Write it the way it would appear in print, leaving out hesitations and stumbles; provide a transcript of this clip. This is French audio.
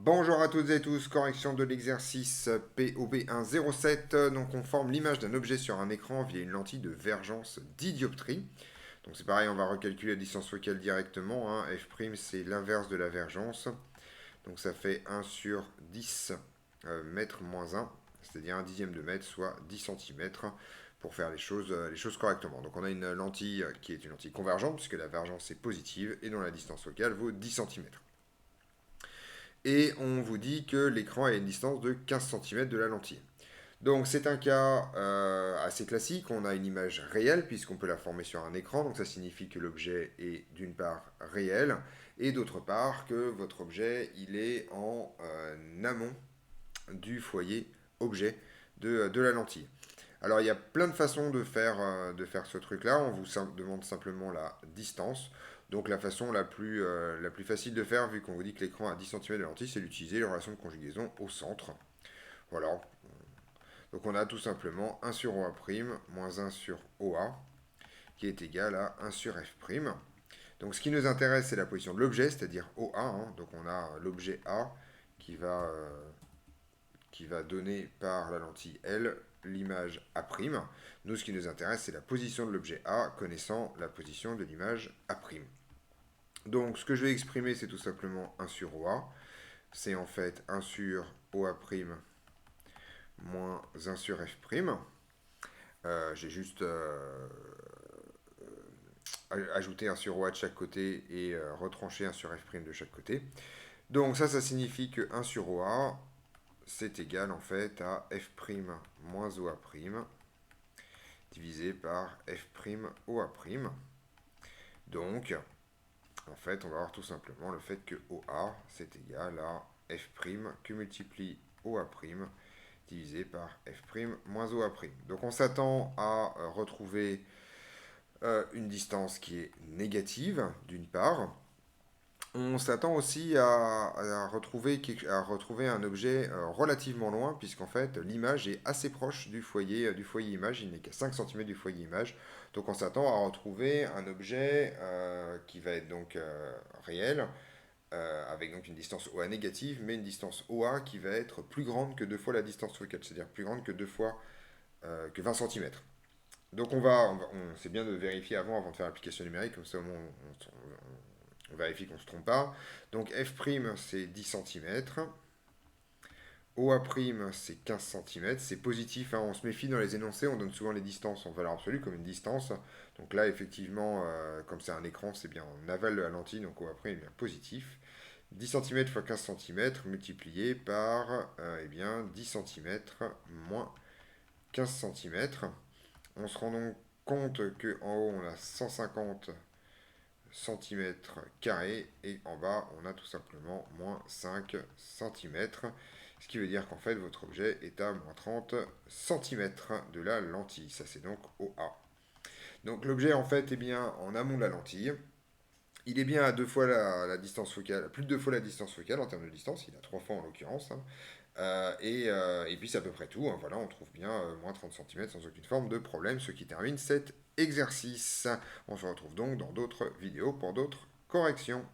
Bonjour à toutes et tous, correction de l'exercice POB107. Donc on forme l'image d'un objet sur un écran via une lentille de vergence 10 dioptries. Donc c'est pareil, on va recalculer la distance focale directement, hein. F' c'est l'inverse de la vergence. Donc ça fait 1 sur 10 mètres moins 1, c'est-à-dire un dixième de mètre, soit 10 centimètres, pour faire les choses correctement. Donc on a une lentille qui est une lentille convergente, puisque la vergence est positive, et dont la distance focale vaut 10 centimètres. Et on vous dit que l'écran est à une distance de 15 centimètres de la lentille. Donc c'est un cas assez classique, on a une image réelle puisqu'on peut la former sur un écran, donc ça signifie que l'objet est d'une part réel et d'autre part que votre objet il est en amont du foyer objet de la lentille. Alors il y a plein de façons de faire ce truc-là. On vous demande simplement la distance. Donc la façon la plus facile de faire, vu qu'on vous dit que l'écran a 10 centimètres de lentille, c'est d'utiliser la relation de conjugaison au centre. Voilà. Donc on a tout simplement 1 sur OA' moins 1 sur OA, qui est égal à 1 sur F'. Donc ce qui nous intéresse, c'est la position de l'objet, c'est-à-dire OA, hein. Donc on a l'objet A qui va, euh, qui va donner par la lentille L l'image A'. Nous, ce qui nous intéresse, c'est la position de l'objet A connaissant la position de l'image A'. Donc, ce que je vais exprimer, c'est tout simplement 1 sur OA. C'est en fait 1 sur OA' moins 1 sur F'. J'ai juste ajouté 1 sur OA de chaque côté et retranché 1 sur F' de chaque côté. Donc ça signifie que 1 sur OA, c'est égal en fait à F' moins OA' divisé par F' OA'. Donc, en fait, on va avoir tout simplement le fait que OA, c'est égal à F' que multiplie OA' divisé par F' moins OA'. Donc on s'attend à retrouver une distance qui est négative, d'une part. On s'attend aussi à retrouver un objet relativement loin, puisqu'en fait l'image est assez proche du foyer image, il n'est qu'à 5 centimètres du foyer image. Donc on s'attend à retrouver un objet qui va être donc réel, avec donc une distance OA négative, mais une distance OA qui va être plus grande que deux fois la distance focale, c'est-à-dire plus grande que deux fois que 20 centimètres. Donc c'est bien de vérifier avant de faire l'application numérique, comme ça au moins on vérifie qu'on ne se trompe pas. Donc F' c'est 10 centimètres. OA' c'est 15 centimètres. C'est positif, hein, on se méfie dans les énoncés, on donne souvent les distances en valeur absolue comme une distance. Donc là effectivement, comme c'est un écran, c'est bien en aval de la lentille, donc OA' est bien positif. 10 centimètres fois 15 centimètres multiplié par eh bien, 10 centimètres moins 15 centimètres. On se rend donc compte qu'en haut on a 150 centimètres carrés et en bas on a tout simplement moins 5 centimètres, ce qui veut dire qu'en fait votre objet est à moins 30 centimètres de la lentille. Ça c'est donc OA. Donc l'objet en fait est bien en amont de la lentille. Il est bien à deux fois la distance focale, plus de deux fois la distance focale en termes de distance, il a trois fois en l'occurrence, hein. Et puis c'est à peu près tout, hein. Voilà, on trouve bien moins 30 centimètres sans aucune forme de problème, ce qui termine cet exercice. On se retrouve donc dans d'autres vidéos pour d'autres corrections.